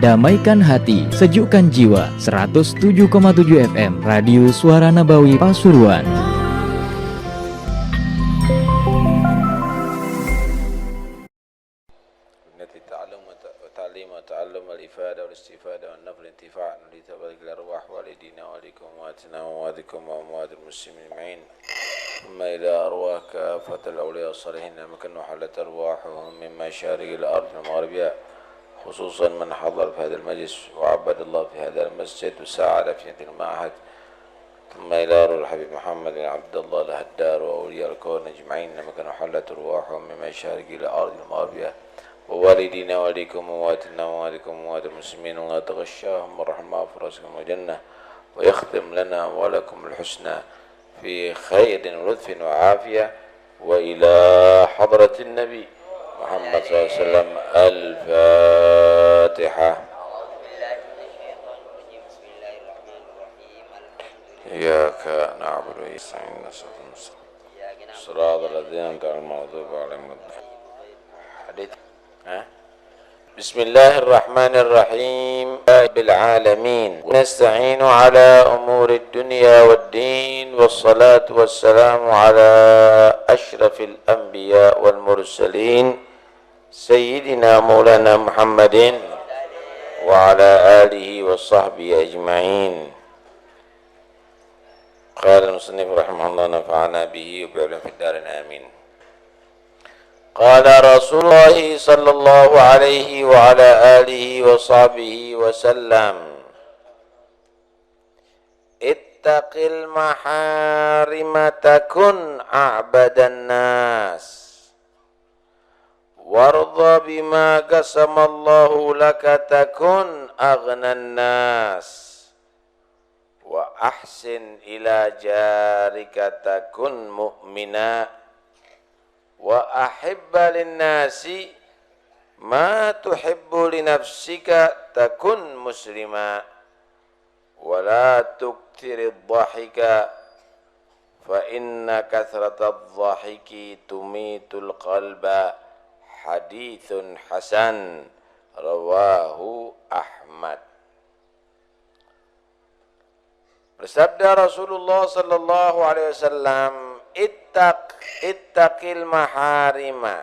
Damaikan hati, sejukkan jiwa. 107,7 FM Radio Suara Nabawi Pasuruan. وتعلم الإفادة والاستفادة والنفع الانتفاع لتبارك الأرواح والدينا وليكم وأمواتنا وأمواتكم وأموات المسلمين أجمعين ثم إلى أرواح كافة الأولياء الصالحين مكن حلت أرواحهم من مشارق الأرض ومغربها خصوصا من حضر في هذا المجلس وعبد الله في هذا المسجد وساعد في هذا المعهد ثم إلى روح الحبيب محمد بن عبد الله الهدار وأولياء الكون أجمعين مكن حلت أرواحهم من مشارق الأرض ومغربها ووالدينا وليكم وواتنا ووالدكم ووالد المسلمين ولا تغشاهم الرحمة وفرسكم الجنة ويختم لنا ولكم الحسنى في خير ولطف وعافية وإلى حضرة النبي محمد صلى الله عليه وسلم الفاتحة. إياك نعبد وإياك نستعين صراط الذين أنعمت عليهم المغضوب عليهم حديث بسم الله الرحمن الرحيم بالعالمين ونستعين على أمور الدنيا والدين والصلاة والسلام على أشرف الأنبياء والمرسلين سيدنا مولانا محمد وعلى آله وصحبه أجمعين. قال المصنف رحمه الله نفعنا به وبعلم في الدار آمين. قال رسول الله صلى الله عليه وعلى آله وصحبه وسلم اتق المحارم تكن أعبد الناس وارضى بما قسم الله لك تكن أغنى الناس وأحسن إلى جارك تكن مؤمنا wa ahibba linnasi ma tuhibbu li nafsika takun muslima wa la tukthiri dhahika fa inna kathrata dhahiki tumitul qalba hadithun hasan rawahu Ahmad. Bersabda Rasulullah sallallahu alaihi wasallam, ittaqil maharima.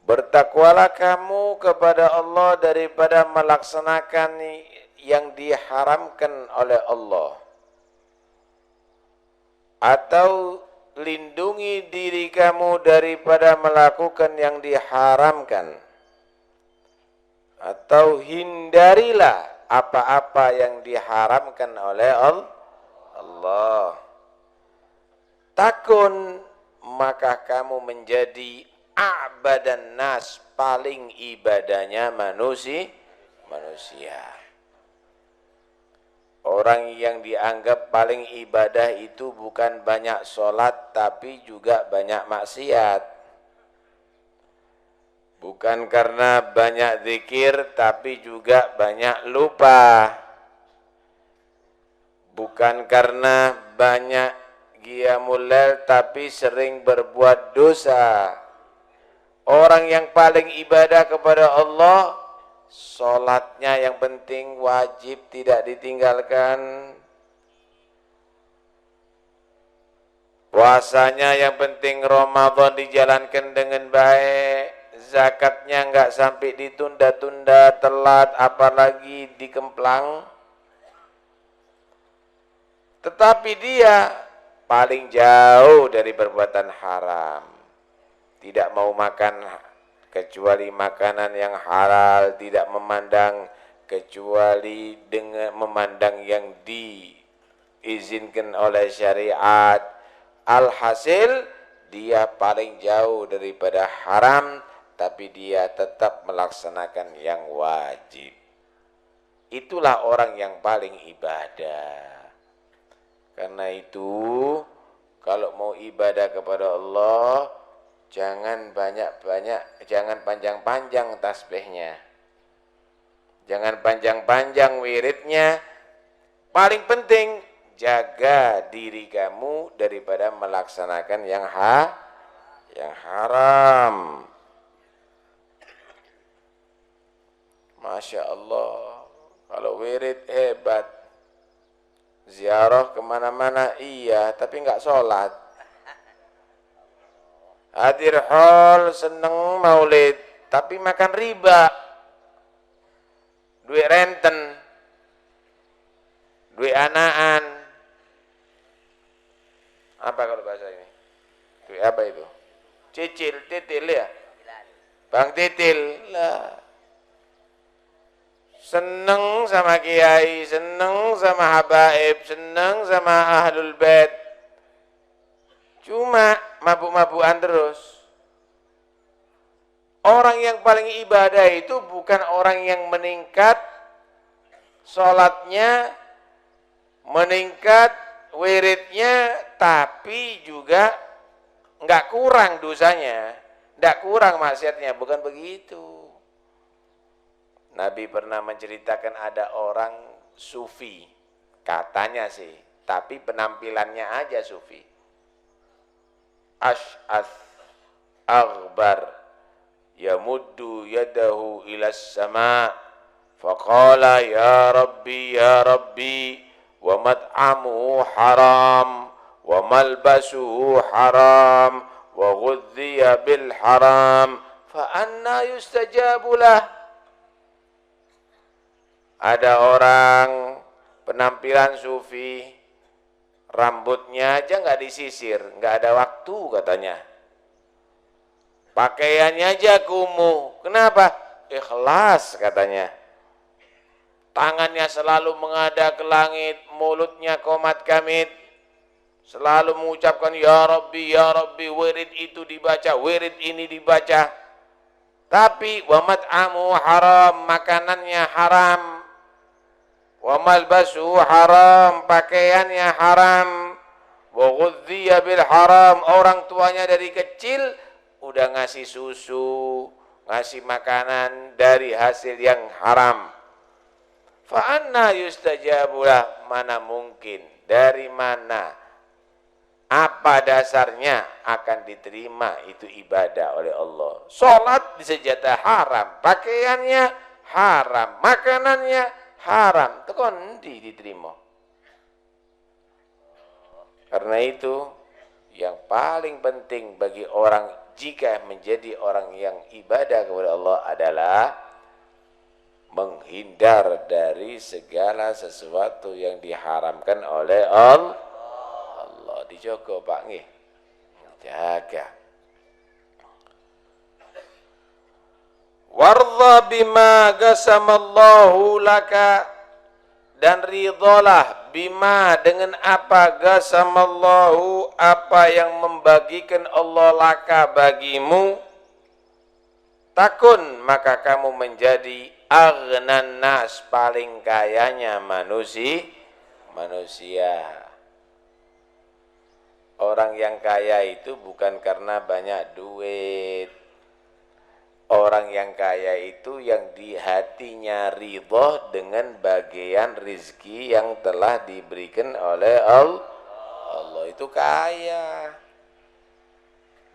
Bertakwalah kamu kepada Allah daripada melaksanakan yang diharamkan oleh Allah. Atau lindungi diri kamu daripada melakukan yang diharamkan. Atau hindarilah apa-apa yang diharamkan oleh Allah. Takun, maka kamu menjadi a'badan nas, paling ibadahnya manusia. Orang yang dianggap paling ibadah itu bukan banyak sholat tapi juga banyak maksiat. Bukan karena banyak zikir tapi juga banyak lupa. Bukan karena banyak qiyamul lail tapi sering berbuat dosa. Orang yang paling ibadah kepada Allah, sholatnya yang penting wajib tidak ditinggalkan. Puasanya yang penting Ramadan dijalankan dengan baik. Zakatnya enggak sampai ditunda-tunda, telat, apalagi dikemplang. Tetapi dia paling jauh dari perbuatan haram. Tidak mau makan kecuali makanan yang halal, tidak memandang kecuali dengan memandang yang diizinkan oleh syariat. Alhasil dia paling jauh daripada haram, tapi dia tetap melaksanakan yang wajib. Itulah orang yang paling ibadah. Karena itu, kalau mau ibadah kepada Allah, jangan banyak-banyak, jangan panjang-panjang tasbihnya. Jangan panjang-panjang wiridnya. Paling penting, jaga diri kamu daripada melaksanakan yang haram. Masya Allah, kalau wirid hebat, ziarah kemana-mana iya, tapi nggak sholat. Hadir hall, seneng maulid, tapi makan riba, duit renten, duit anaan. Apa kalau bahasa ini? Duit apa itu? Cicil, titil ya? Bang titil lah. Seneng sama kiai, seneng sama habaib, seneng sama ahlul bait. Cuma mabuk-mabukan terus. Orang yang paling ibadah itu bukan orang yang meningkat sholatnya, meningkat wiridnya, tapi juga nggak kurang dosanya, nggak kurang maksiatnya, bukan begitu. Nabi pernah menceritakan ada orang sufi, katanya sih, tapi penampilannya aja sufi. Ash'ath aghbar yamuddu yadahu ilas sama faqala ya rabbi wa mat'amuhu haram wa malbasuhu haram wa ghudhiya bil haram fa anna yustajabu lah. Ada orang penampilan sufi, rambutnya aja nggak disisir, nggak ada waktu katanya. Pakaiannya aja kumuh. Kenapa? Ikhlas katanya. Tangannya selalu menghadap ke langit, mulutnya qomat kamit. Selalu mengucapkan ya Rabbi, wirid itu dibaca, wirid ini dibaca. Tapi wa mat'amu haram, makanannya haram. Wa malbasu haram, pakaiannya haram. Wa ghudhiya bil haram, orang tuanya dari kecil udah ngasih susu, ngasih makanan dari hasil yang haram. Fa anna yustajabulah, mana mungkin, dari mana, apa dasarnya akan diterima itu ibadah oleh Allah. Salat disejata haram, pakaiannya haram, makanannya haram, tekon diterima. Karena itu yang paling penting bagi orang jika menjadi orang yang ibadah kepada Allah adalah menghindar dari segala sesuatu yang diharamkan oleh Allah. Dijogo Pak nggih. Jaga. Wardha bima qasamallahu laka, dan ridhalah bima, dengan apa, qasamallahu, apa yang membagikan Allah laka bagimu, takun, maka kamu menjadi aghnan nas, paling kayanya manusia. Orang yang kaya itu bukan karena banyak duit. Orang yang kaya itu yang di hatinya ridho dengan bagian rizki yang telah diberikan oleh Allah. Allah itu kaya.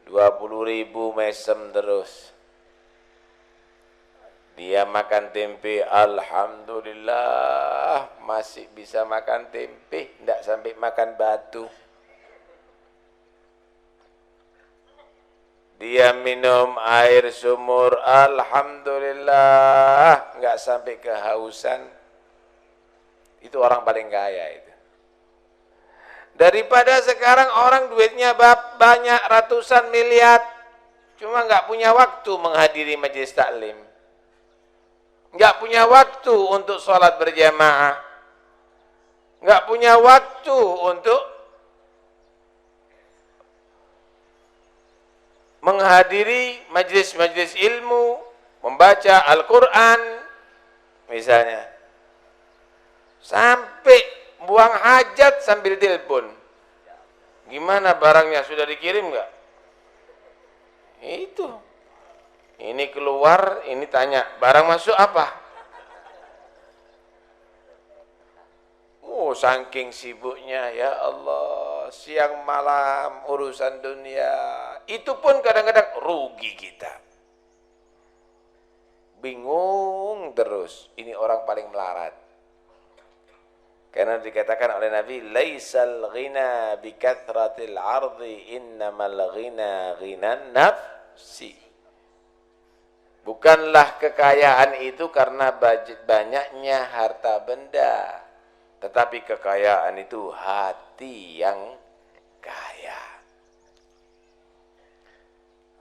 20.000 mesem terus. Dia makan tempe, alhamdulillah masih bisa makan tempe, tidak sampai makan batu. Dia minum air sumur, alhamdulillah nggak sampai kehausan. Itu orang paling kaya itu. Daripada sekarang orang duitnya banyak ratusan miliar, cuma nggak punya waktu menghadiri majelis taklim, nggak punya waktu untuk sholat berjamaah, nggak punya waktu untuk menghadiri majelis-majelis ilmu, membaca Al-Quran misalnya, sampai buang hajat sambil telepon, gimana barangnya, sudah dikirim nggak? Itu ini keluar, ini tanya barang masuk apa? Oh, saking sibuknya ya Allah, siang malam urusan dunia. Itu pun kadang-kadang rugi kita. Bingung terus, ini orang paling melarat. Karena dikatakan oleh Nabi, laisal ghina bi kathratil ardi, innamal ghina ghinan nafsi. Bukanlah kekayaan itu karena banyaknya harta benda, tetapi kekayaan itu hati yang kaya.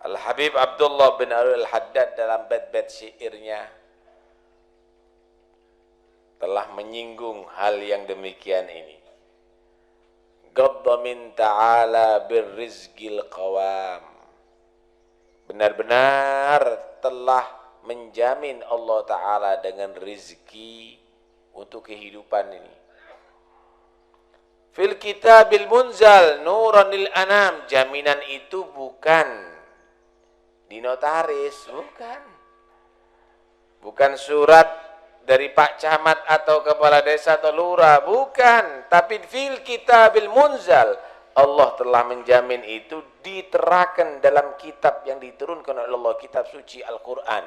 Al-Habib Abdullah bin Al-Haddad dalam bait-bait syairnya telah menyinggung hal yang demikian ini. Gadda min ta'ala birrizqil qawam. Benar-benar telah menjamin Allah Ta'ala dengan rizki untuk kehidupan ini. Fil kitabil munzal nuran lil anam. Jaminan itu bukan di notaris, bukan surat dari Pak Camat atau Kepala Desa atau Lurah, bukan. Tapi fil kitabil munzal, Allah telah menjamin itu diterakan dalam kitab yang diturunkan oleh Allah, kitab suci Al-Quran.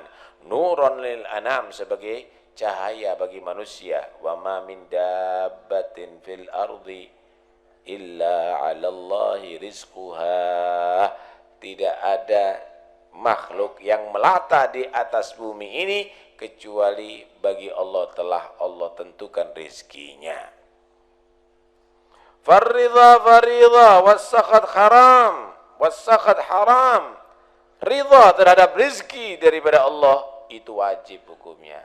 Nuran lil anam, sebagai cahaya bagi manusia. Wa ma min dabbatin fil ardi illa 'ala Allahi rizquha. Tidak ada makhluk yang melata di atas bumi ini kecuali bagi Allah telah Allah tentukan rizkinya. Farridha faridha wassakhat haram, wassakhat haram. Ridha terhadap rizki daripada Allah itu wajib hukumnya.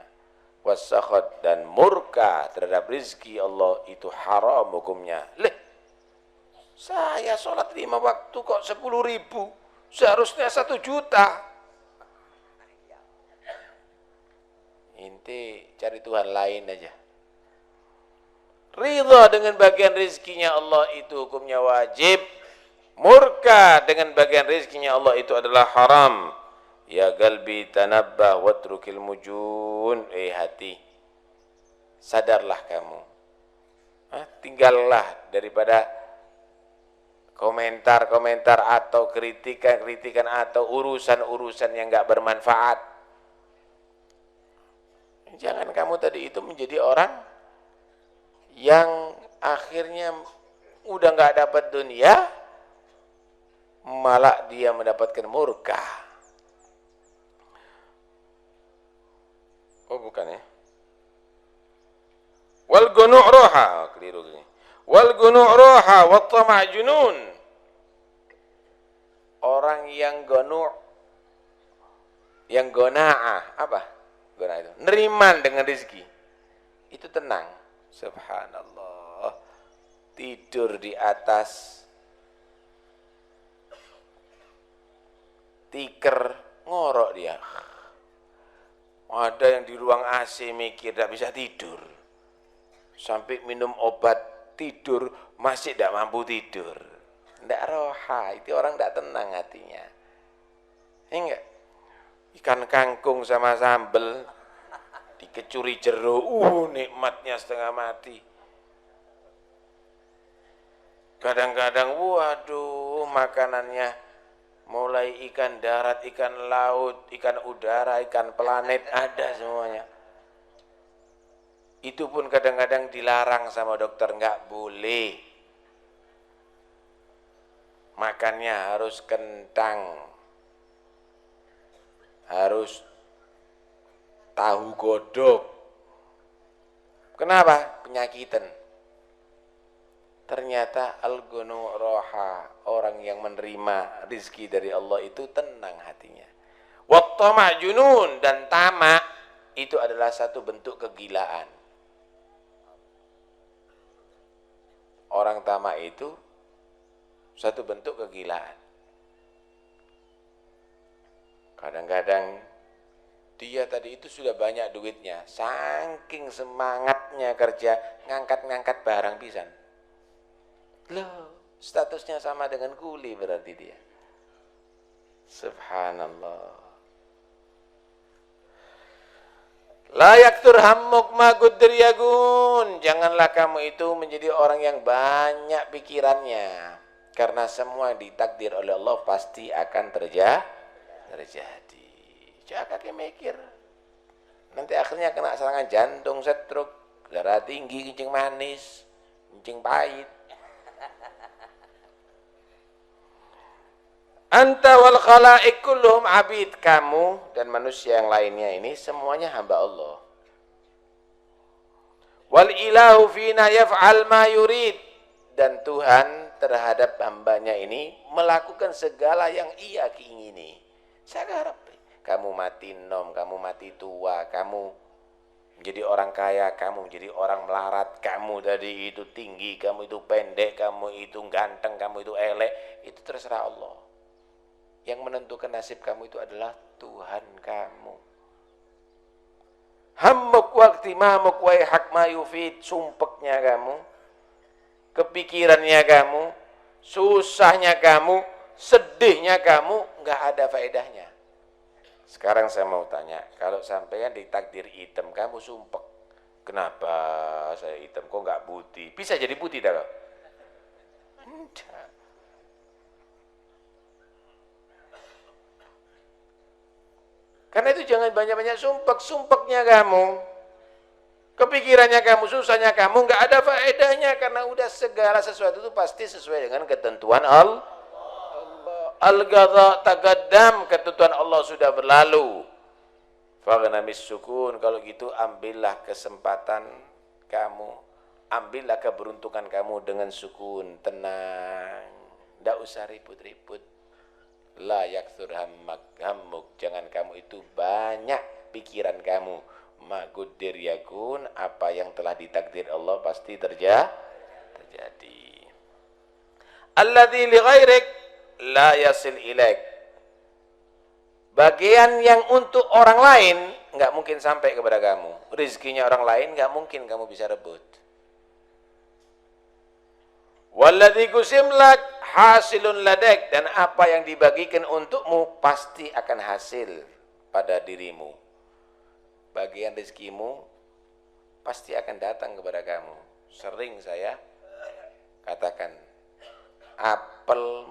Wassakhat dan murka terhadap rizki Allah itu haram hukumnya. Saya sholat 5 waktu kok 10.000, seharusnya 1 juta. Inti cari Tuhan lain aja. Ridha dengan bagian rizkinya Allah itu hukumnya wajib. Murka dengan bagian rizkinya Allah itu adalah haram. Ya galbi tanabbah watrukil mujun. Hati, sadarlah kamu. Tinggallah daripada komentar-komentar atau kritikan-kritikan atau urusan-urusan yang gak bermanfaat. Jangan kamu tadi itu menjadi orang yang akhirnya udah nggak dapat dunia, malah dia mendapatkan murka. Oh bukan ya? Wal gunu' roha, keliru gini. Wal gunu' roha, wat tama' junun. Orang yang gonu', yang gona'ah, apa? Gona'ah itu neriman dengan rezeki, itu tenang. Subhanallah, tidur di atas tikar ngorok dia. Ada yang di ruang AC mikir tidak bisa tidur, sampai minum obat tidur masih tidak mampu tidur. Tidak roha, itu orang tidak tenang hatinya. Enggak, ikan kangkung sama sambel dikecuri jeruk, nikmatnya setengah mati. Kadang-kadang, waduh, makanannya mulai ikan darat, ikan laut, ikan udara, ikan planet, ada semuanya. Itu pun kadang-kadang dilarang sama dokter, nggak boleh. Makannya harus kentang, harus tahu godok. Kenapa? Penyakitan. Ternyata al-gunu roha, orang yang menerima rizki dari Allah itu tenang hatinya. Wa tama' junun, dan tamak itu adalah satu bentuk kegilaan. Orang tamak itu satu bentuk kegilaan. Kadang-kadang dia tadi itu sudah banyak duitnya, saking semangatnya kerja, ngangkat-ngangkat barang pisan. Loh, statusnya sama dengan kuli berarti dia. Subhanallah. La yaktur hammuk ma gudriyagun. Janganlah kamu itu menjadi orang yang banyak pikirannya. Karena semua ditakdir oleh Allah pasti akan terjadi. Jangan kakek mikir. Nanti akhirnya kena serangan jantung, stroke, darah tinggi, kencing manis, kencing pahit. Anta wal khalaik kulluhum abid. Kamu dan manusia yang lainnya ini semuanya hamba Allah. Wal ilahu fina yaf'al ma yurid. Dan Tuhan terhadap hambanya ini melakukan segala yang ia keingini. Saya harap kamu mati nom, kamu mati tua, kamu menjadi orang kaya, kamu menjadi orang melarat, kamu tadi itu tinggi, kamu itu pendek, kamu itu ganteng, kamu itu elek, itu terserah Allah. Yang menentukan nasib kamu itu adalah Tuhan kamu. Hammuk wakti mamuk waihak mayufid. Sumpeknya kamu, kepikirannya kamu, susahnya kamu, sedihnya kamu, nggak ada faedahnya. Sekarang saya mau tanya, kalau sampean ditakdir hitam, kamu sumpek, kenapa saya hitam, kok nggak putih? Bisa jadi putih dah. Enggak. Karena itu jangan banyak-banyak sumpeknya kamu, kepikirannya kamu, susahnya kamu, nggak ada faedahnya, karena udah segala sesuatu itu pasti sesuai dengan ketentuan Allah. Al-ghadha taqaddam, ketentuan Allah sudah berlalu. Faghnamis sukun, kalau gitu ambillah kesempatan kamu, ambillah keberuntungan kamu dengan sukun, tenang, tidak usah ribut-ribut. La yakthur hammuk, jangan kamu itu banyak pikiran kamu. Ma quddir yakun, apa yang telah ditakdir Allah pasti terjadi. Alladzi li ghairik la yasil ilaik. Bagian yang untuk orang lain nggak mungkin sampai kepada kamu. Rizkinya orang lain nggak mungkin kamu bisa rebut. Walladzi kusimlak hasilun ladek, dan apa yang dibagikan untukmu pasti akan hasil pada dirimu. Bagian rezekimu pasti akan datang kepada kamu. Sering saya katakan, apel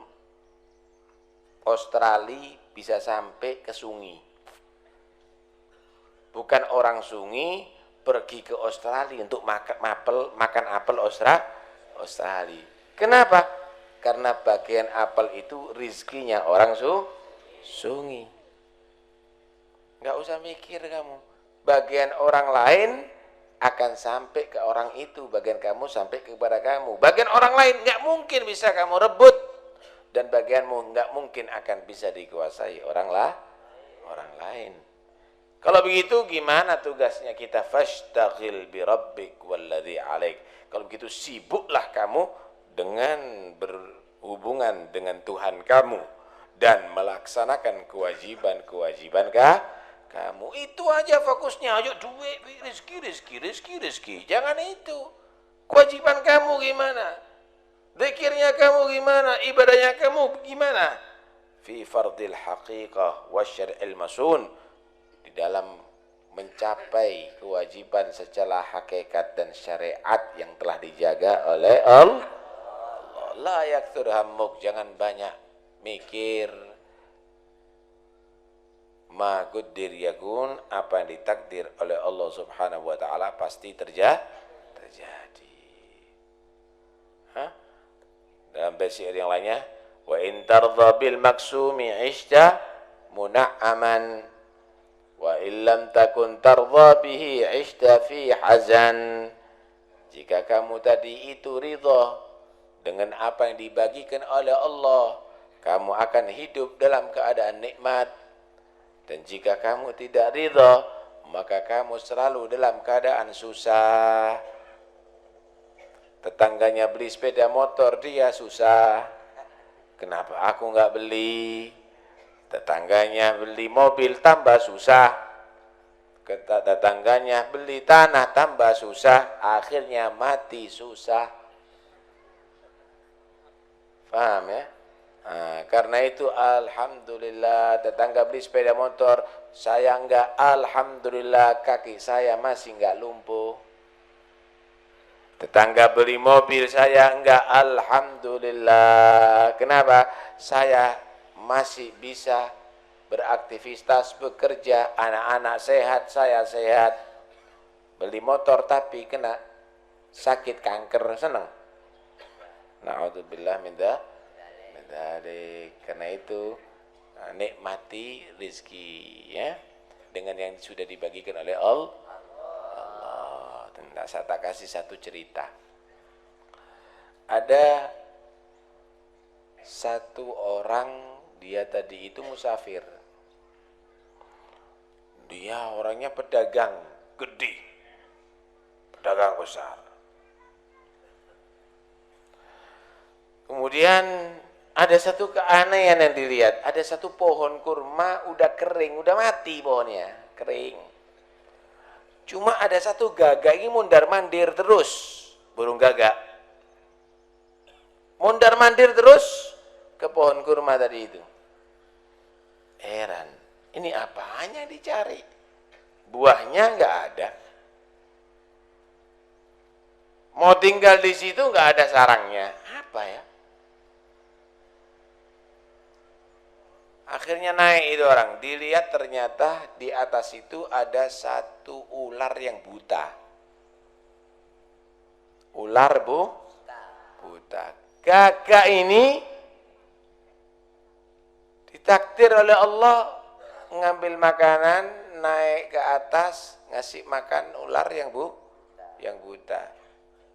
Australia bisa sampai ke Sungi. Bukan orang Sungi pergi ke Australia untuk makan apel Australia. Kenapa? Karena bagian apel itu rizkinya orang Sungi. Nggak usah mikir kamu. Bagian orang lain akan sampai ke orang itu, bagian kamu sampai kepada kamu. Bagian orang lain nggak mungkin bisa kamu rebut, dan bagianmu nggak mungkin akan bisa dikuasai orang lain. Kalau begitu gimana tugasnya kita? Fashtaghil bi rabbik walladzi 'alaik. Kalau begitu sibuklah kamu dengan berhubungan dengan Tuhan kamu dan melaksanakan kewajiban kamu. Itu aja fokusnya. Ayo duit, rezeki. Jangan itu. Kewajiban kamu gimana? Zikirnya kamu gimana? Ibadahnya kamu gimana? Fi fardil haqiqah wa syar'il masun. Di dalam mencapai kewajiban secara hakikat dan syariat yang telah dijaga oleh Allah. La yakthur hammuk, jangan banyak mikir. Ma quddir yakun, apa yang ditakdir oleh Allah Subhanahu wa taala pasti terjadi. Dalam bait yang lainnya, wa in tardha bil maksumi 'ishta muna'aman wa illam takun tardha bihi 'ishta fi hazan. Jika kamu tadi itu ridha dengan apa yang dibagikan oleh Allah, kamu akan hidup dalam keadaan nikmat. Dan jika kamu tidak ridha, maka kamu selalu dalam keadaan susah. Tetangganya beli sepeda motor, dia susah. Kenapa aku nggak beli? Tetangganya beli mobil, tambah susah. Tetangganya beli tanah, tambah susah. Akhirnya mati susah. Paham ya? Karena itu alhamdulillah tetangga beli sepeda motor, saya enggak, alhamdulillah kaki saya masih enggak lumpuh. Tetangga beli mobil, saya enggak, alhamdulillah. Kenapa? Saya masih bisa beraktivitas, bekerja, anak-anak sehat, saya sehat. Beli motor tapi kena sakit kanker, senang. Na'udzubillah min dzalik. Karena itu nikmati rezeki ya dengan yang sudah dibagikan oleh Allah. Nah, saya tak kasih satu cerita. Ada satu orang, dia tadi itu musafir. Dia orangnya pedagang gede, pedagang besar. Kemudian ada satu keanehan yang dilihat. Ada satu pohon kurma udah kering, udah mati pohonnya, kering. Cuma ada satu gagak ini mondar-mandir terus, burung gagak. Mondar-mandir terus ke pohon kurma tadi itu. Heran, ini apanya dicari? Buahnya nggak ada. Mau tinggal di situ nggak ada sarangnya. Apa ya? Akhirnya naik itu orang, dilihat ternyata di atas itu ada satu ular yang buta. Ular buta. Gagak ini ditakdir oleh Allah ngambil makanan, naik ke atas, ngasih makan ular yang buta.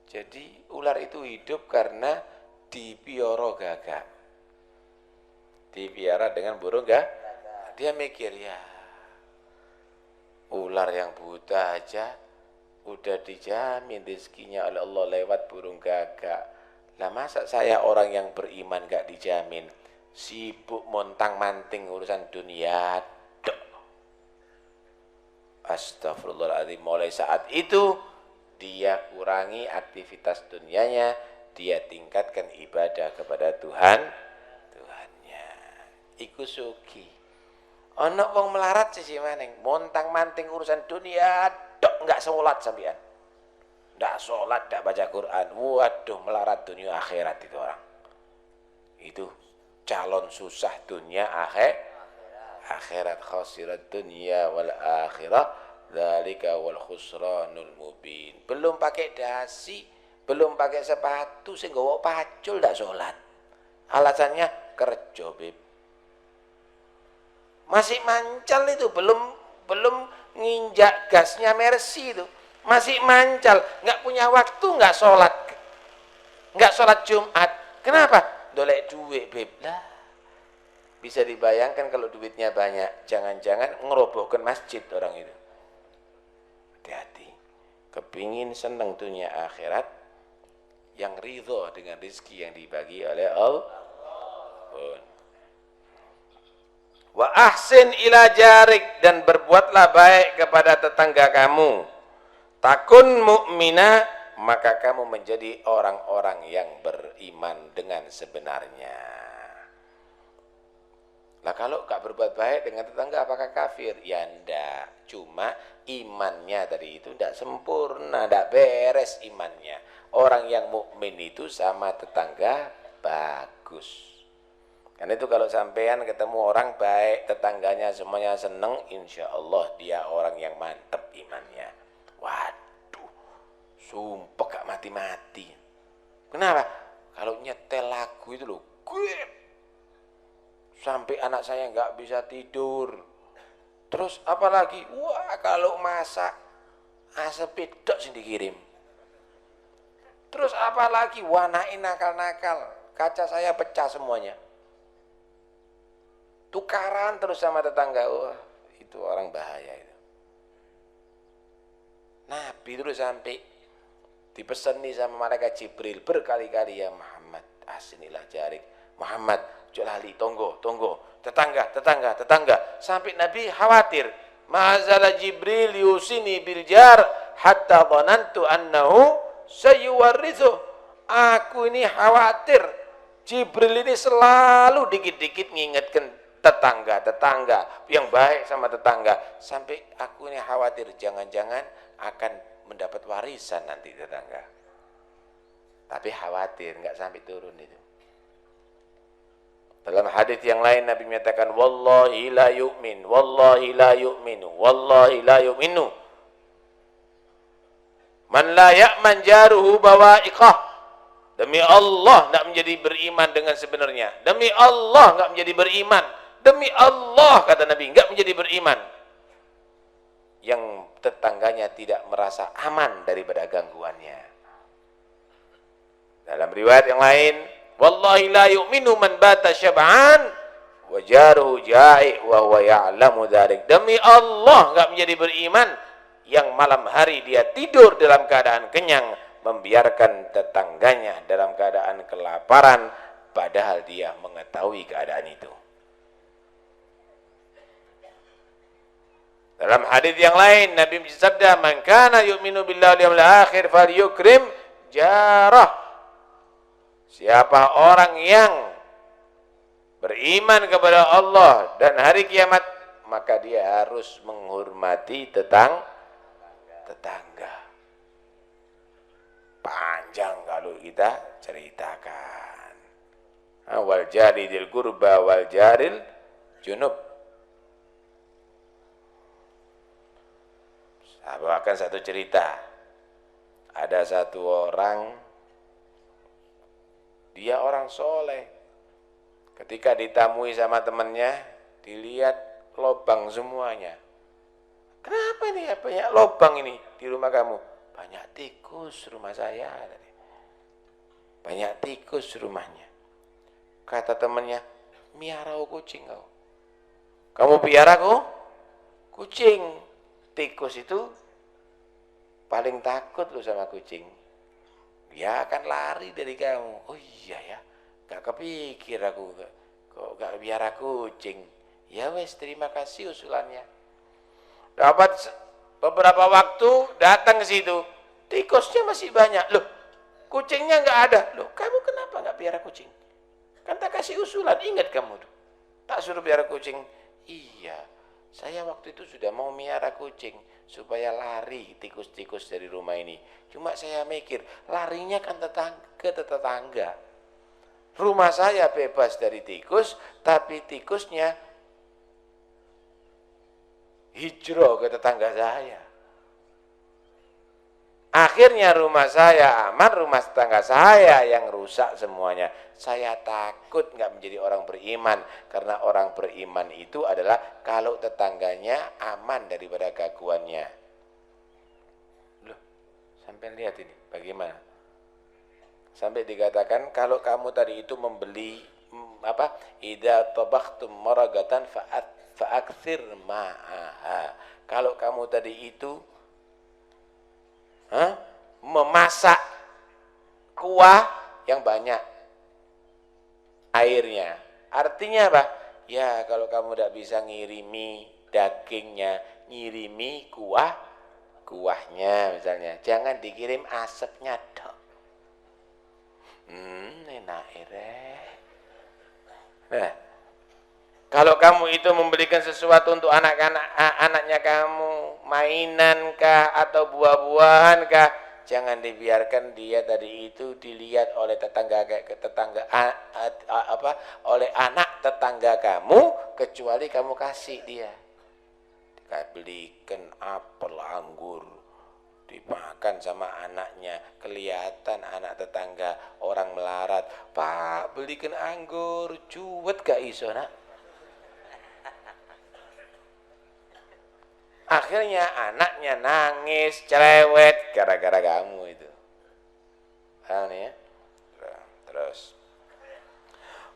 Jadi ular itu hidup karena dipiara gagak. Dipiara dengan burung gak? Dia mikir, ya ular yang buta aja udah dijamin rezekinya oleh Allah lewat burung gagak. Lah masa saya orang yang beriman gak dijamin? Sibuk montang-manting urusan dunia. Astagfirullahaladzim. Mulai saat itu dia kurangi aktivitas dunianya, dia tingkatkan ibadah kepada Tuhannya. Iku suki. Ana wong melarat sih maning, montang-manting urusan dunia, dok enggak sholat sampean. Enggak sholat, enggak baca Quran. Waduh, melarat dunia akhirat itu orang. Itu calon susah dunia akhirat, khasirat dunia wal akhirah, dzalika wal khusranul mubin. Belum pakai dasi, belum pakai sepatu sing nggawa pacul ndak sholat. Alasannya kerja, Beb. Masih mancal itu, belum nginjak gasnya Mercy itu. Masih mancal, nggak punya waktu, nggak sholat Jumat. Kenapa? Dolek duit, Beb. Lah, bisa dibayangkan kalau duitnya banyak, jangan-jangan ngerobohkan masjid orang itu. Hati-hati. Kepingin seneng dunia akhirat, yang ridho dengan rezeki yang dibagi oleh Allah. Wa ahsin ila jarik, dan berbuatlah baik kepada tetangga kamu. Takun mu'mina, maka kamu menjadi orang-orang yang beriman dengan sebenarnya. Lah kalau gak berbuat baik dengan tetangga apakah kafir? Ya enggak, cuma imannya tadi itu enggak sempurna, enggak beres imannya. Orang yang mukmin itu sama tetangga bagus. Karena itu kalau sampean ketemu orang baik, tetangganya semuanya seneng, insya Allah dia orang yang mantep imannya. Waduh, sumpah gak mati-mati. Kenapa? Kalau nyetel lagu itu loh, sampai anak saya gak bisa tidur. Terus apalagi, wah kalau masak, asap pedok sih dikirim. Terus apalagi, wanain nakal-nakal, kaca saya pecah semuanya. Tukaran terus sama tetangga, wah itu orang bahaya itu. Nabi terus sampai dipeseni sama malaikat Jibril berkali-kali, ya Muhammad, asinilah jarik. Muhammad, jolali, tonggo, tetangga. Sampai Nabi khawatir. Ma'azala Jibril yusini biljar hatta dhanantu annahu sayuwarrithu. Aku ini khawatir Jibril ini selalu dikit-dikit ngingetkan tetangga yang baik sama tetangga, sampai aku ini khawatir jangan-jangan akan mendapat warisan nanti tetangga. Tapi khawatir nggak sampai turun itu. Dalam hadis yang lain Nabi menyatakan wallahi la yu'min, wallahi la yu'minu, wallahi la yu'minu man la ya'man jaruhu bawa'iqah. Demi Allah enggak menjadi beriman dengan sebenarnya. Demi Allah enggak menjadi beriman. Demi Allah kata Nabi enggak menjadi beriman yang tetangganya tidak merasa aman daripada gangguannya. Dalam riwayat yang lain, wallahi la yu'minu man bata syab'an wa jaruhu ja'i wa huwa ya'lamu dzalik. Demi Allah enggak menjadi beriman yang malam hari dia tidur dalam keadaan kenyang, membiarkan tetangganya dalam keadaan kelaparan, padahal dia mengetahui keadaan itu. Dalam hadis yang lain Nabi bersabda, "Man kana yu'minu billahi wal yawmil akhir falyukrim jarah." Siapa orang yang beriman kepada Allah dan hari kiamat, maka dia harus menghormati tetangga. Panjang kalau kita ceritakan. Wal jari dil qurba wal jaril junub. Saya bawakan satu cerita. Ada satu orang, dia orang soleh. Ketika ditamui sama temannya, dilihat lobang semuanya. Kenapa ini ya banyak lobang ini di rumah kamu? Banyak tikus rumah saya. Banyak tikus rumahnya. Kata temannya, miara kucing kau. Kamu piara kok? Kucing. Tikus itu paling takut lu sama kucing. Dia akan lari dari kamu. Oh iya ya, gak kepikir aku kok gak piara kucing. Ya wes, terima kasih usulannya. Dapat beberapa waktu datang ke situ, tikusnya masih banyak. Loh, kucingnya nggak ada. Loh, kamu kenapa nggak piara kucing? Kan tak kasih usulan, ingat kamu tuh. Tak suruh piara kucing. Iya, saya waktu itu sudah mau miara kucing supaya lari tikus-tikus dari rumah ini. Cuma saya mikir, larinya kan ke tetangga. Rumah saya bebas dari tikus, tapi tikusnya hijrah ke tetangga saya. Akhirnya rumah saya aman, rumah tetangga saya yang rusak semuanya. Saya takut nggak menjadi orang beriman, karena orang beriman itu adalah kalau tetangganya aman daripada gangguannya. Loh, sampai lihat ini bagaimana? Sampai dikatakan kalau kamu tadi itu membeli idza tabakhtum maragatan fa'aktsir ma'aha. Kalau kamu tadi itu memasak kuah yang banyak airnya. Artinya apa? Ya, kalau kamu tidak bisa ngirimi dagingnya, ngirimi kuahnya misalnya. Jangan dikirim asapnya dok. Enak Nah, kalau kamu itu membelikan sesuatu untuk anaknya kamu, mainan kah atau buah-buahan kah, jangan dibiarkan dia tadi itu dilihat oleh oleh anak tetangga kamu, kecuali kamu kasih dia. Belikan apel, anggur, dimakan sama anaknya, kelihatan anak tetangga orang melarat. Pak, belikan anggur, cuwet gak iso nak? Akhirnya anaknya nangis, cerewet gara-gara kamu itu. Paham nih ya? Terus.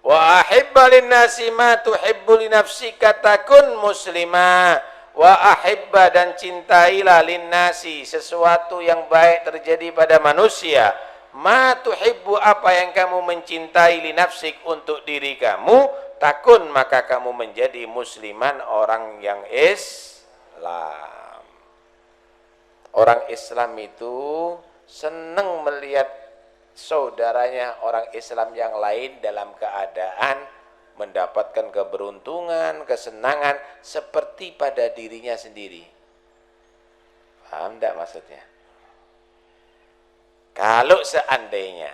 Wa ahibba linnasi ma tuhibbu li nafsika takun muslimah. Wa ahibba, dan cintailah linnasi sesuatu yang baik terjadi pada manusia. Ma tuhibbu, apa yang kamu mencintai li nafsik untuk diri kamu, takun, maka kamu menjadi musliman, orang yang Islam. Orang Islam itu senang melihat saudaranya orang Islam yang lain dalam keadaan mendapatkan keberuntungan, kesenangan seperti pada dirinya sendiri. Paham enggak maksudnya? Kalau seandainya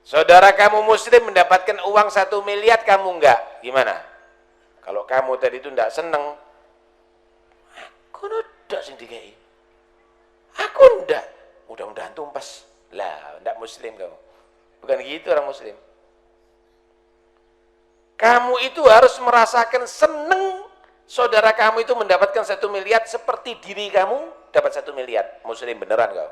saudara kamu muslim mendapatkan uang 1 miliar, kamu enggak, gimana? Kalau kamu tadi itu enggak seneng, aku enggak sing dikei, aku enggak, mudah-mudahan tumpas lah, enggak muslim kamu. Bukan gitu orang muslim. Kamu itu harus merasakan seneng saudara kamu itu mendapatkan 1 miliar seperti diri kamu dapat 1 miliar. Muslim beneran kau?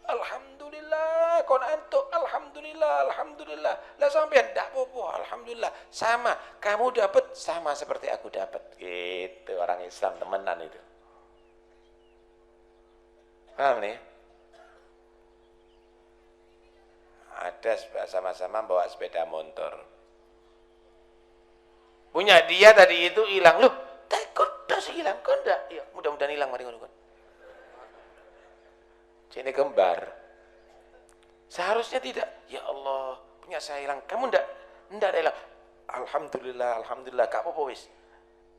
Alhamdulillah, kon antuk, alhamdulillah, alhamdulillah. Lah sampean ndak apa-apa, alhamdulillah. Sama, kamu dapat sama seperti aku dapat. Gitu orang Islam temenan itu. Paham nih? Ada sama-sama bawa sepeda motor. Punya dia tadi itu hilang, loh, takut das hilang, kok enggak? Ya, mudah-mudahan hilang, mari ngono. Ini kembar. Seharusnya tidak. Ya Allah, punya saya hilang, kamu enggak ada hilang. Alhamdulillah, alhamdulillah, gak apa-apa wis.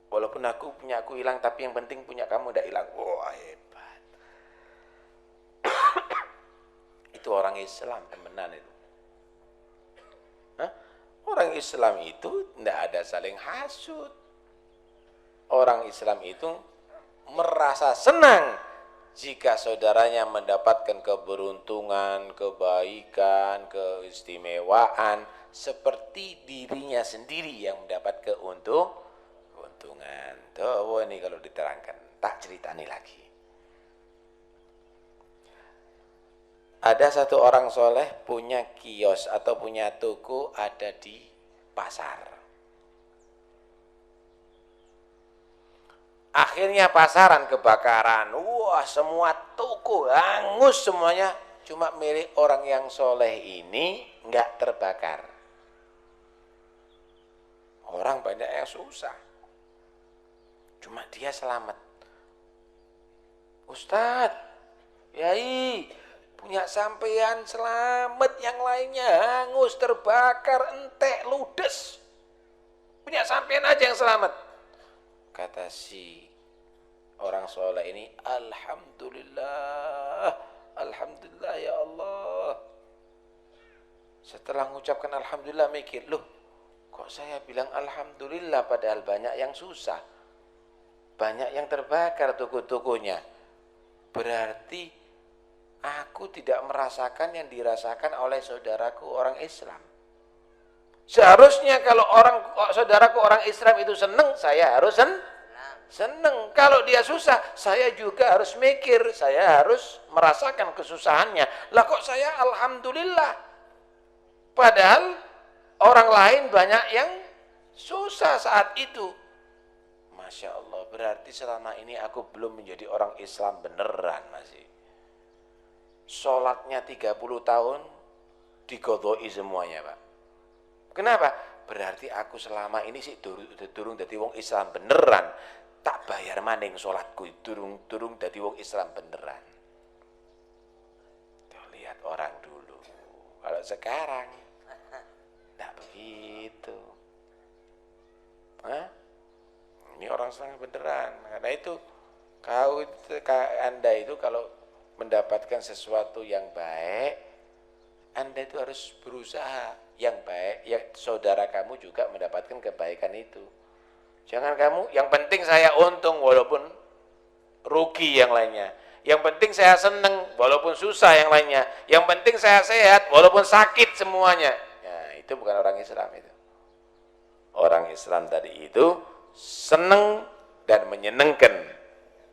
Walaupun punya aku hilang, tapi yang penting punya kamu enggak hilang. Wah, hebat. Itu orang Islam temenan itu. Hah? Orang Islam itu tidak ada saling hasut. Orang Islam itu merasa senang jika saudaranya mendapatkan keberuntungan, kebaikan, keistimewaan seperti dirinya sendiri yang mendapat keuntungan. Tuh ini kalau diterangkan, tak ceritani lagi. Ada satu orang soleh punya kios atau punya toko ada di pasar. Akhirnya pasaran kebakaran. Wah, semua toko hangus semuanya. Cuma milik orang yang soleh ini nggak terbakar. Orang banyak yang susah. Cuma dia selamat. Ustadz, yai, punya sampean selamat, yang lainnya hangus, terbakar, entek, ludes. Punya sampean aja yang selamat. Kata si orang soleh ini, alhamdulillah, alhamdulillah ya Allah. Setelah mengucapkan alhamdulillah mikir, loh kok saya bilang alhamdulillah padahal banyak yang susah, banyak yang terbakar toko-tokonya. Berarti aku tidak merasakan yang dirasakan oleh saudaraku orang Islam. Seharusnya kalau saudaraku orang Islam itu senang, saya harus senang. Kalau dia susah, saya juga harus mikir, saya harus merasakan kesusahannya. Lah kok saya alhamdulillah, padahal orang lain banyak yang susah saat itu. Masya Allah, berarti selama ini aku belum menjadi orang Islam beneran masih. Sholatnya 30 tahun digodoi semuanya, Pak. Kenapa? Berarti aku selama ini sih durung dadi wong Islam beneran. Tak bayar maning sholatku durung dadi wong Islam beneran. Tuh, lihat orang dulu. Kalau sekarang enggak begitu. Hah? Ini orang Islam beneran. Karena itu Anda itu kalau mendapatkan sesuatu yang baik, Anda itu harus berusaha yang baik, ya saudara kamu juga mendapatkan kebaikan itu. Jangan kamu, yang penting saya untung walaupun rugi yang lainnya. Yang penting saya senang walaupun susah yang lainnya. Yang penting saya sehat walaupun sakit semuanya. Nah, itu bukan orang Islam itu. Orang Islam tadi itu senang dan menyenangkan,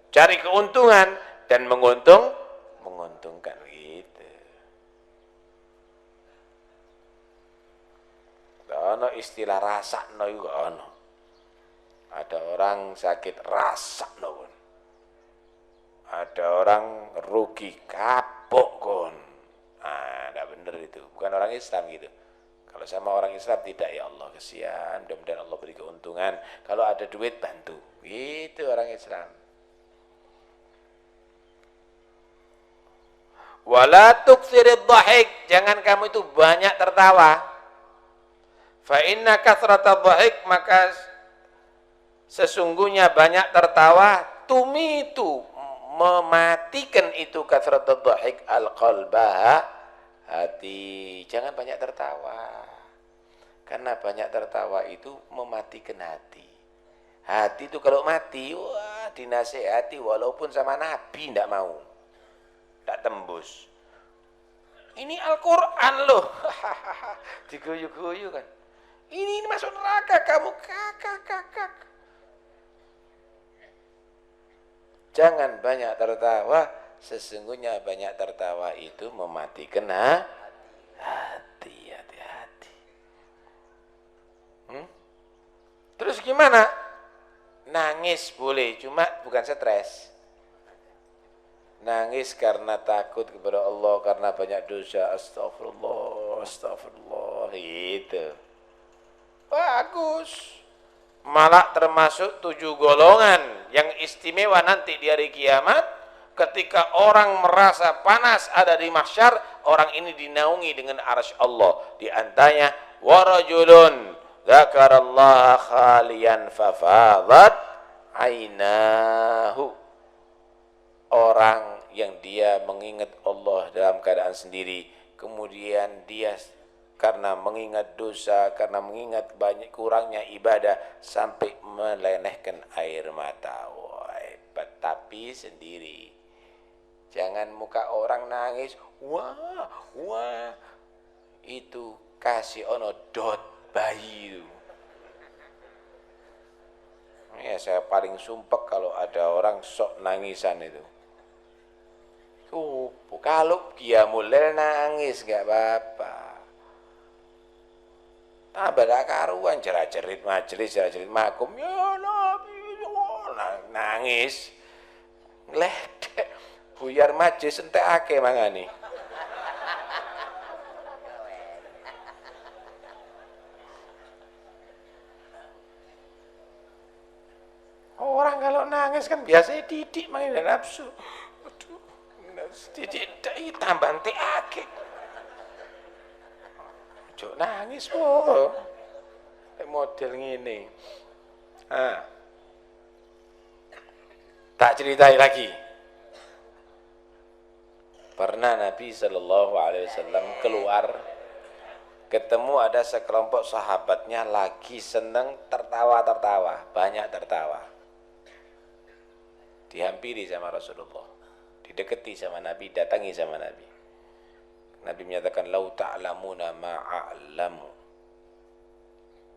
cari keuntungan dan menguntungkan gitu. Ono istilah rasakno iku ono. Ada orang sakit rasakno. Ada orang rugi kapok kon. Ah, enggak bener itu. Bukan orang Islam gitu. Kalau sama orang Islam tidak, ya Allah kesian, mudah-mudahan Allah beri keuntungan. Kalau ada duit bantu. Itu orang Islam. Wala tuktsirid dhahik, jangan kamu itu banyak tertawa. Fa inna kathrata dhahik, maka sesungguhnya banyak tertawa tumitu, mematikan itu kathrata dhahik al-qalbah, hati. Jangan banyak tertawa. Karena banyak tertawa itu mematikan hati. Hati itu kalau mati, wah, dinasehati walaupun sama Nabi tidak mau. Tidak tembus. Ini Al-Quran loh. Diguyu-guyu kan. Ini masuk neraka kamu, kakak. Jangan banyak tertawa. Sesungguhnya banyak tertawa itu mematikan hati. Hati-hati. Terus gimana? Nangis boleh, cuma bukan stres. Nangis karena takut kepada Allah, karena banyak dosa. Astagfirullah, itu bagus. Malah termasuk 7 golongan yang istimewa nanti di hari kiamat. Ketika orang merasa panas ada di mahsyar, orang ini dinaungi dengan arsy Allah. Di antaranya warajulun dzakarallaha khaliyan fafadat ainahu, orang yang dia mengingat Allah dalam keadaan sendiri, kemudian dia karena mengingat dosa, karena mengingat banyak kurangnya ibadah sampai melenehkan air mata. Tapi sendiri. Jangan muka orang nangis, wah, itu kasih ono dot bayi itu. Ya, saya paling sumpek kalau ada orang sok nangisan itu. Kalau qiyamul lail nangis gak apa-apa. Tambah dak karuan jerat-jerit majelis, jerat-jerit makum, ya Nabi, nangis. Ngledek buyar majelis entekake mangane. Orang kalau nangis kan biasanya didik main nafsu. Aduh, didik tambah entekake. Ojo nangis po. Model ngene. Tak ceritai lagi. Pernah Nabi Shallallahu Alaihi Wasallam keluar, ketemu ada sekelompok sahabatnya lagi seneng tertawa-tertawa, banyak tertawa. Dihampiri sama Rasulullah, dideketi sama Nabi, datangi sama Nabi. Nabi menyatakan, lau ta'lamuna ma'a'lamu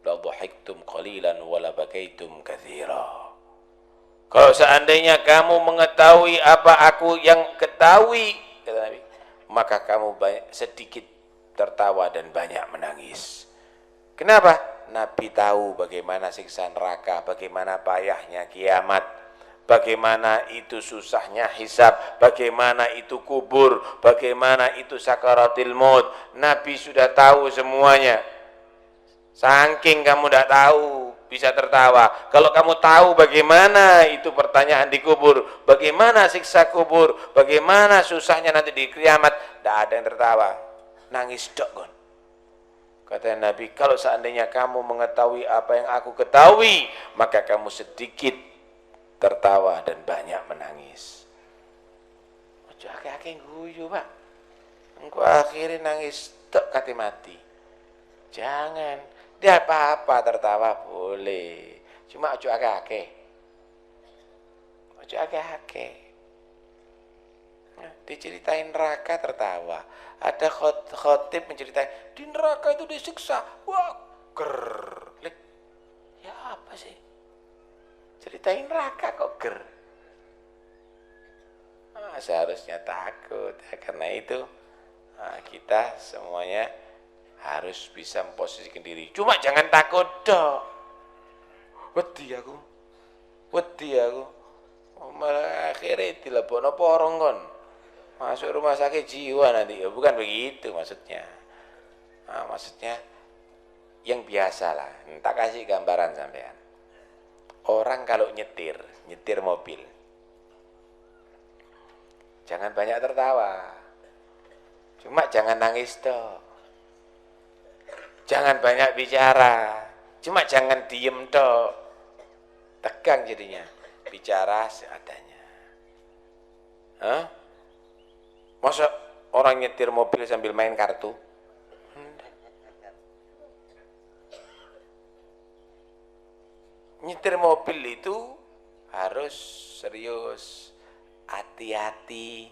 la dhahiktum qalilan wa la bakaitum katsira. Kalau seandainya kamu mengetahui apa aku yang ketahui, kata Nabi, maka kamu sedikit tertawa dan banyak menangis. Kenapa? Nabi tahu bagaimana siksa neraka, bagaimana payahnya kiamat, bagaimana itu susahnya hisab, bagaimana itu kubur, bagaimana itu sakaratil maut. Nabi sudah tahu semuanya. Saking kamu tidak tahu bisa tertawa. Kalau kamu tahu bagaimana itu pertanyaan di kubur, bagaimana siksa kubur, bagaimana susahnya nanti di kiamat, tidak ada yang tertawa. Nangis dok kon. Kata Nabi, kalau seandainya kamu mengetahui apa yang aku ketahui, maka kamu sedikit tertawa dan banyak menangis. Ojo akeh-akeh guyu, Pak. Engko akhirnya nangis tok kate mati. Jangan. Dia apa-apa tertawa boleh. Cuma ojo akeh-akeh. Ojo akeh-akeh. Nah, diceritain neraka tertawa. Ada khotib menceritain di neraka itu disiksa. Wah, ya apa sih? Ceritain neraka kok ger. Seharusnya takut. Ya, karena itu kita semuanya harus bisa memposisikan diri. Cuma jangan takut dok. Wedi aku. Malah akhirnya dilebokno porong kon. Masuk rumah sakit jiwa nanti. Ya, bukan begitu maksudnya. Maksudnya yang biasa lah. Tak kasih gambaran sampean. Orang kalau nyetir mobil, jangan banyak tertawa. Cuma jangan nangis toh. Jangan banyak bicara. Cuma jangan diem toh. Tegang jadinya. Bicara seadanya. Hah? Masa orang nyetir mobil sambil main kartu? Nyetir mobil itu harus serius, hati-hati,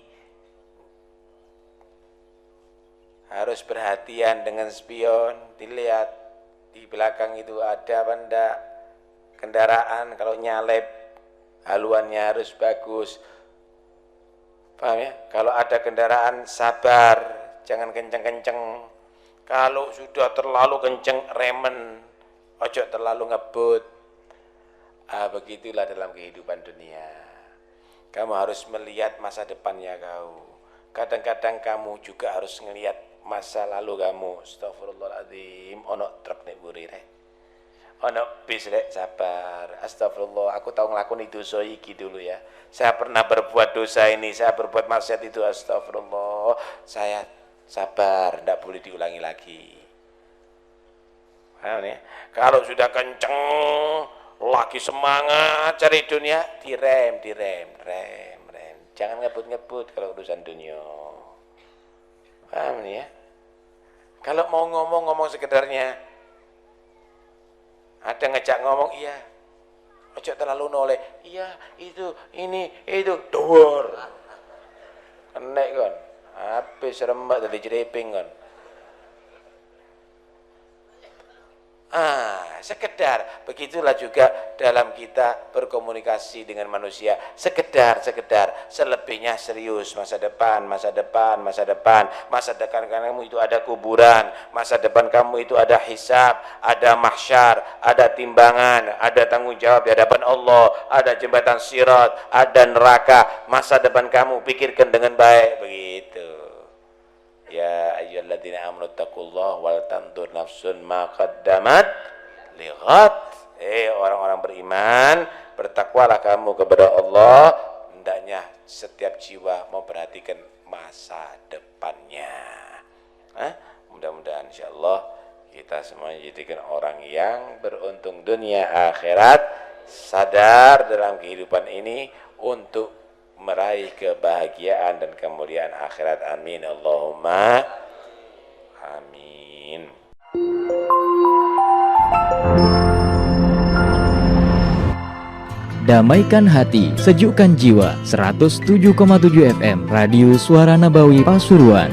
harus perhatian dengan spion, dilihat di belakang itu ada apa enggak kendaraan, kalau nyalep haluannya harus bagus. Paham ya? Kalau ada kendaraan sabar, jangan kenceng-kenceng. Kalau sudah terlalu kenceng remen, ojo terlalu ngebut. Begitulah dalam kehidupan dunia. Kamu harus melihat masa depannya kau. Kadang-kadang kamu juga harus melihat masa lalu kamu. Astagfirullahaladzim, ono truk nek mburi rek. Ono bis rek, sabar. Astagfirullah, aku tahu ngelakoni dosa iki dulu ya. Saya pernah berbuat dosa ini, saya berbuat maksiat itu, astagfirullah. Saya sabar, tidak boleh diulangi lagi. Paham ya? Kalau sudah kenceng, lagi semangat cari dunia, direm. Jangan ngebut-ngebut kalau urusan dunia. Paham ya? Kalau mau ngomong sekedarnya. Ada ngejak ngomong, iya. Ojo terlalu noleh. Iya, itu, ini, itu. Dor. Kenek kan. Habis rembak dari jereping kan. Sekedar. Begitulah juga dalam kita berkomunikasi dengan manusia. Sekedar. Selebihnya serius. Masa depan. Masa depan kamu itu ada kuburan. Masa depan kamu itu ada hisab, ada mahsyar, ada timbangan, ada tanggung jawab di hadapan Allah, ada jembatan sirat, ada neraka. Masa depan kamu pikirkan dengan baik. Begitu. Ya ayyuhalladzina amanu taqullaha wal tanzur nafsun ma qaddamat lighad. Orang-orang beriman, bertakwalah kamu kepada Allah, hendaknya setiap jiwa memperhatikan masa depannya. Mudah-mudahan insyaallah kita semua dijadikan orang yang beruntung dunia akhirat, sadar dalam kehidupan ini untuk meraih kebahagiaan dan kemuliaan akhirat. Amin Allahumma amin. Damaikan hati, sejukkan jiwa. 107,7 FM Radio Suara Nabawi Pasuruan.